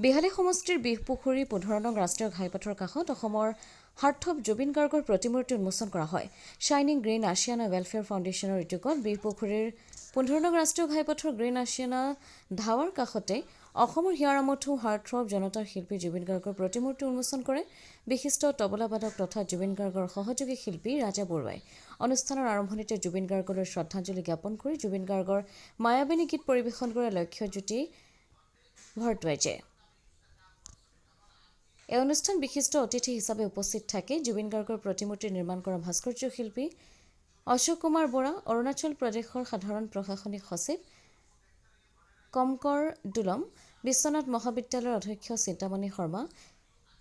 বিহালী সমষ্টিৰ বিহপুখুৰী ১৫ নং ৰাষ্ট্ৰীয় ঘাইপথৰ কাষত অসমৰ হাৰ্থব জুবিন গাৰ্গৰ প্ৰতিমূৰ্তি উন্মোচন কৰা হয়। শ্বাইনিং গ্ৰীণ আছিয়ানা ৱেলফেয়াৰ ফাউণ্ডেশ্যনৰ উদ্যোগত বিহপুখুৰীৰ ১৫ নং ৰাষ্ট্ৰীয় ঘাইপথৰ গ্ৰীণ আছিয়ানা ধাৱাৰ কাষতে অসমৰ হিয়াৰমথু হাৰ্থব জনতাৰ শিল্পী জুবিন গাৰ্গৰ প্ৰতিমূৰ্তি উন্মোচন কৰে বিশিষ্ট তবলাবাদক তথা জুবিন গাৰ্গৰ সহযোগী শিল্পী ৰাজা বৰুৱাই। অনুষ্ঠানৰ আৰম্ভণিতে জুবিন গাৰ্গলৈ শ্ৰদ্ধাঞ্জলি জ্ঞাপন কৰি জুবিন গাৰ্গৰ মায়াবিনী গীত পৰিৱেশন কৰে লক্ষ্যজ্যোতি ভৰদ্বাজে। এই অনুষ্ঠান বিশিষ্ট অতিথি হিচাপে উপস্থিত থাকে জুবিন গাৰ্গৰ প্ৰতিমূৰ্তি নিৰ্মাণ কৰা ভাস্কৰ্য শিল্পী অশোক কুমাৰ বৰা, অৰুণাচল প্ৰদেশৰ সাধাৰণ প্ৰশাসনিক সচিব কমকৰ দুলম, বিশ্বনাথ মহাবিদ্যালয়ৰ অধ্যক্ষ চিন্তামণি শৰ্মা,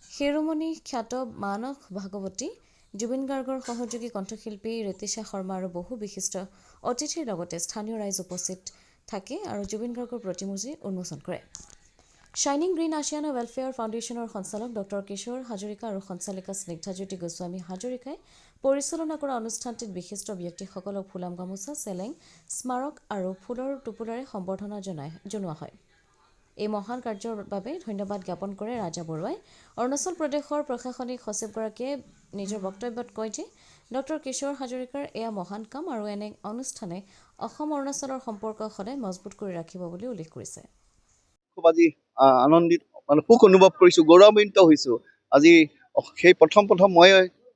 শিৰোমণি খ্যাত মানস ভাগৱতী, জুবিন গাৰ্গৰ সহযোগী কণ্ঠশিল্পী ঋতিশা শৰ্মা আৰু বহু বিশিষ্ট অতিথিৰ লগতে স্থানীয় ৰাইজ উপস্থিত থাকে আৰু জুবিন গাৰ্গৰ প্ৰতিমূৰ্তি উন্মোচন কৰে। শ্বাইনিং গ্ৰীণ আছিয়ানা ৱেলফেয়াৰ ফাউণ্ডেশ্যনৰ সঞ্চালক ড কিশোৰ হাজৰিকা আৰু সঞ্চালিকা স্নিগ্ধাজ্যোতি গোস্বামী হাজৰিকাই পৰিচালনা কৰা অনুষ্ঠানটিত বিশিষ্ট ব্যক্তিসকলক ফুলাম গামোচা, চেলেং, স্মাৰক আৰু ফুলৰ টোপোলাৰে সম্বৰ্ধনা জনোৱা হয়। এই মহান কাৰ্যৰ বাবে ধন্যবাদ জ্ঞাপন কৰে ৰাজা বৰুৱাই। অৰুণাচল প্ৰদেশৰ প্ৰশাসনিক সচিবগৰাকীয়ে নিজৰ বক্তব্যত কয় যে ড কিশোৰ হাজৰিকাৰ এয়া মহান কাম আৰু এনে অনুষ্ঠানে অসম অৰুণাচলৰ সম্পৰ্ক সদায় মজবুত কৰি ৰাখিব বুলি উল্লেখ কৰিছে। খুব আজি আনন্দিত সুখ অনুভৱ কৰিছোঁ, গৌৰৱান্বিত হৈছোঁ। আজি সেই প্ৰথম মই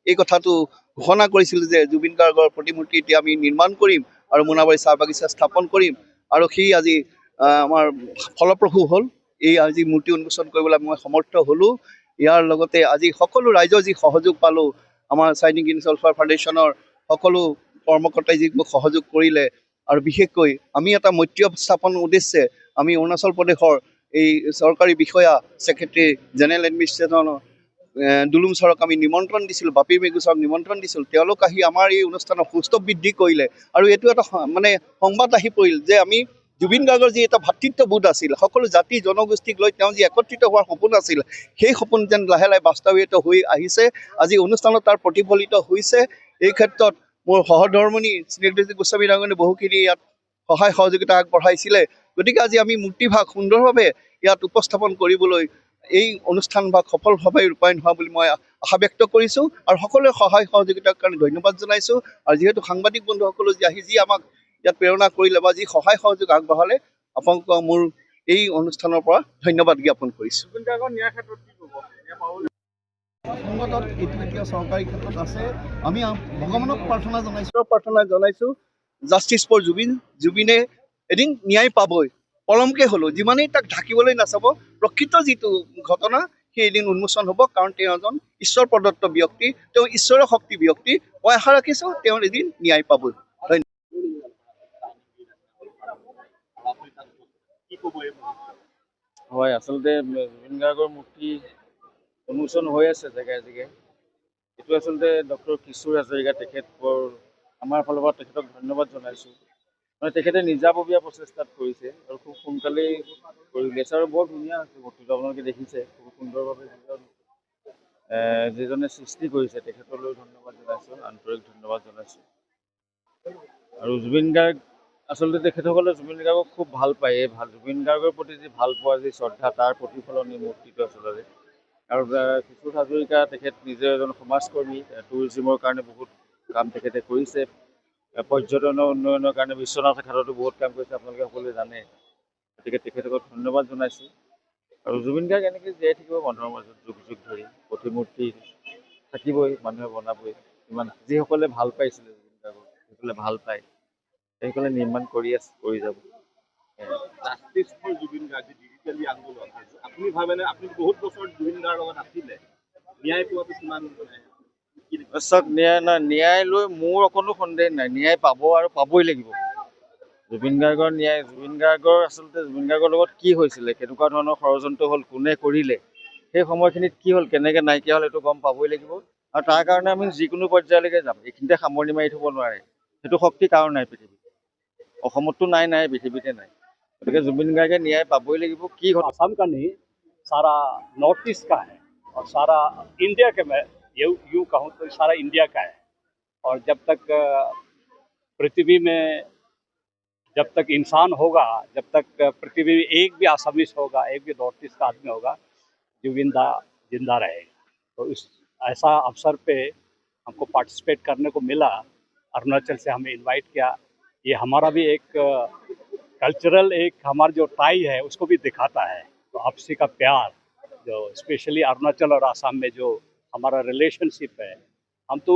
এই কথাটো ঘোষণা কৰিছিলোঁ যে জুবিন গাৰ্গৰ প্ৰতিমূৰ্তি এতিয়া আমি নিৰ্মাণ কৰিম আৰু মোনাবাৰী চাহ বাগিচা স্থাপন কৰিম আৰু সি আজি আমাৰ ফলপ্ৰসূ হ'ল। এই আজি মূৰ্তি উন্মোচন কৰিবলৈ মই সমৰ্থ হ'লোঁ। ইয়াৰ লগতে আজি সকলো ৰাইজৰ যি সহযোগ পালোঁ, আমাৰ শ্বাইনিং গ্ৰীণ ৱেলফেয়াৰ ফাউণ্ডেশ্যনৰ সকলো কৰ্মকৰ্তাই যি সহযোগ কৰিলে আৰু বিশেষকৈ আমি এটা মৈত্ৰী স্থাপন উদ্দেশ্যে আমি অৰুণাচল প্ৰদেশৰ এই চৰকাৰী বিষয়া ছেক্ৰেটাৰী জেনেৰেল এডমিনিষ্ট্ৰেশ্যনৰ দুলুম ছাৰক আমি নিমন্ত্ৰণ দিছিলোঁ, বাপী মেগু ছাৰক নিমন্ত্ৰণ দিছিলোঁ। তেওঁলোক আহি আমাৰ এই অনুষ্ঠানৰ সুস্থ বৃদ্ধি কৰিলে আৰু এইটো এটা সংবাদ আহি পৰিল যে আমি জুবিন গাৰ্গৰ যি এটা ভাতৃত্ববোধ আছিল, সকলো জাতি জনগোষ্ঠীক লৈ তেওঁ যি একত্ৰিত হোৱাৰ সপোন আছিল, সেই সপোন যেন লাহে লাহে বাস্তৱায়িত হৈ আহিছে। আজি অনুষ্ঠানত তাৰ প্ৰতিফলিত হৈছে। এই ক্ষেত্ৰত মোৰ সহধৰ্মণী স্নিগ্ধাজ্যোতি গোস্বামী ডাঙৰীয়ে বহুখিনি ইয়াত সহায় সহযোগিতা আগবঢ়াইছিলে। গতিকে আজি আমি মূৰ্তিভাগ সুন্দৰভাৱে ইয়াত উপস্থাপন কৰিবলৈ এই অনুষ্ঠানভাগ সফলভাৱে ৰূপায়ণ হোৱা বুলি মই আশা ব্যক্ত কৰিছোঁ আৰু সকলোৰে সহায় সহযোগিতাৰ কাৰণে ধন্যবাদ জনাইছোঁ। আৰু যিহেতু সাংবাদিক বন্ধুসকলো যি আমাক ইয়াত প্ৰেৰণা কৰিলে বা যি সহায় সহযোগ আগবঢ়ালে, আপোনালোকক মোৰ এই অনুষ্ঠানৰ পৰা ধন্যবাদ জ্ঞাপন কৰিছোঁ। সংগঠন এইটো এতিয়া চৰকাৰী ক্ষেত্ৰত আছে। আমি ভগৱানক প্ৰাৰ্থনা জনাইছোঁ জাষ্টিছ ফৰ জুবিনে এদিন ন্যায় পাবই, পলমকে হ'লেও যিমানেই তাক ঢাকিবলৈ নাচাব, প্ৰকৃত যিটো ঘটনা সেই এদিন উন্মোচন হ'ব। কাৰণ তেওঁ এজন ঈশ্বৰ প্ৰদত্ত ব্যক্তি, তেওঁ ঈশ্বৰৰ শক্তি ব্যক্তি। মই আশা ৰাখিছোঁ তেওঁ এদিন ন্যায় পাবই। হয়, আচলতে জুবিন গাৰ্গৰ মূৰ্তি উন্মোচন হৈ আছে জেগাই জেগাই। এইটো আচলতে ড কিশোৰ হাজৰিকা তেখেতৰ আমাৰ ফালৰ পৰা তেখেতক ধন্যবাদ জনাইছোঁ। তেখেতে নিজাববীয়া প্ৰচেষ্টাত কৰিছে আৰু খুব সোনকালেই কৰি উলিয়াইছে আৰু বৰ ধুনীয়া হৈছে মূৰ্তিটো। আপোনালোকে দেখিছে খুব সুন্দৰভাৱে যিজনে সৃষ্টি কৰিছে তেখেতলৈ ধন্যবাদ জনাইছোঁ, আন্তৰিক ধন্যবাদ জনাইছোঁ। আৰু জুবিন গাৰ্গ আচলতে তেখেতসকলে জুবিন গাৰ্গক খুব ভাল পায়। জুবিন গাৰ্গৰ প্ৰতি যি ভাল পোৱা, যি শ্ৰদ্ধা, তাৰ প্ৰতিফলন এই মূৰ্তিটো আচলতে। আৰু কিশোৰ হাজৰিকা তেখেত নিজে এজন সমাজকৰ্মী, টুৰিজিমৰ কাৰণে বহুত কাম তেখেতে কৰিছে। পৰ্যটনৰ উন্নয়নৰ কাৰণে বিশ্বনাথ ঘাটতো বহুত কাম কৰিছে, আপোনালোকে সকলোৱে জানে। গতিকে তেখেতসকলক ধন্যবাদ জনাইছোঁ। আৰু জুবিন গাৰ্গ এনেকৈ জীয়াই থাকিব মানুহৰ মাজত যুগ যুগ ধৰি। প্ৰতিমূৰ্তি থাকিবই, মানুহে বনাবই। ইমান যিসকলে ভাল পাইছিলে জুবিন গাৰ্গক, সেইসকলে ভাল পায়, সেইসকলে নিৰ্মাণ কৰি যাব। Justice for Zubeen Garg digitally আন্দোলন, আপুনি ভাবেনে? আপুনি বহুত বছৰ জুবিন গাৰ্গৰ লগত আছিলে, ন্যায় পোৱাটো কিমান? চাওক, ন্যায় লৈ মোৰ অকণো সন্দেহ নাই। ন্যায় পাব আৰু পাবই লাগিব। জুবিন গাৰ্গৰ ন্যায়, জুবিন গাৰ্গৰ লগত কি হৈছিলে, কেনেকুৱা ধৰণৰ ষড়যন্ত্ৰ হ'ল, কোনে কৰিলে, সেই সময়খিনিত কি হ'ল, কেনেকৈ নাইকিয়া হ'ল, এইটো গম পাবই লাগিব। আৰু তাৰ কাৰণে আমি যিকোনো পৰ্যায়লৈকে যাম। এইখিনিতে সামৰণি মাৰি থ'ব নোৱাৰে। সেইটো শক্তি কাৰো নাই পৃথিৱীত। অসমতো নাই, পৃথিৱীতে নাই। গতিকে জুবিন গাৰ্গে ন্যায় পাবই লাগিব। কি असम का नहीं, सारा नॉर्थ ईस्ट का है और सारा इंडिया के, मैं यूँ कहूँ तो सारा इंडिया का है। और जब तक पृथ्वी में जब तक इंसान होगा, जब तक पृथ्वी में एक भी आसामीज होगा, एक भी नॉर्थ ईस्ट का आदमी होगा, जुबिन दा जिंदा रहेगा। तो इस ऐसा अवसर पे हमको पार्टिसिपेट करने को मिला। अरुणाचल से हमें इनवाइट किया। ये हमारा भी एक कल्चरल, एक हमारा जो टाई है उसको भी दिखाता है। तो आपसी का प्यार, जो स्पेशली अरुणाचल और आसाम में जो हमारा रिलेशनशिप है, हम तो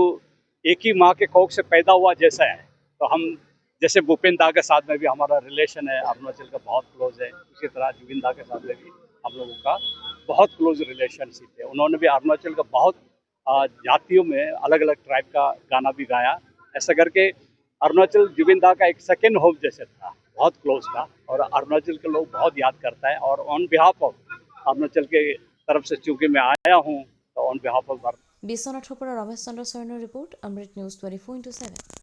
एक ही माँ के कोख से पैदा हुआ जैसा है। तो हम जैसे भूपेन दा के साथ में भी हमारा रिलेशन है, अरुणाचल का बहुत क्लोज है, उसी तरह जुबिन दा के साथ में भी हम लोगों का बहुत क्लोज रिलेशनशिप है। उन्होंने भी अरुणाचल का बहुत जातियों में अलग अलग ट्राइब का गाना भी गाया। ऐसा करके अरुणाचल जुबिन दा का एक सेकेंड होम जैसे था, बहुत क्लोज था, और अरुणाचल के लोग बहुत याद करता है। और ऑन बिहाफ ऑफ अरुणाचल के तरफ से चूँकि मैं आया हूँ, तो ऑन बिहाफ ऑफ বিশ্বনাথৰ পৰা ৰমেশ চন্দ্ৰ চৰণৰ ৰিপৰ্ট, অমৃত নিউজ 24/7।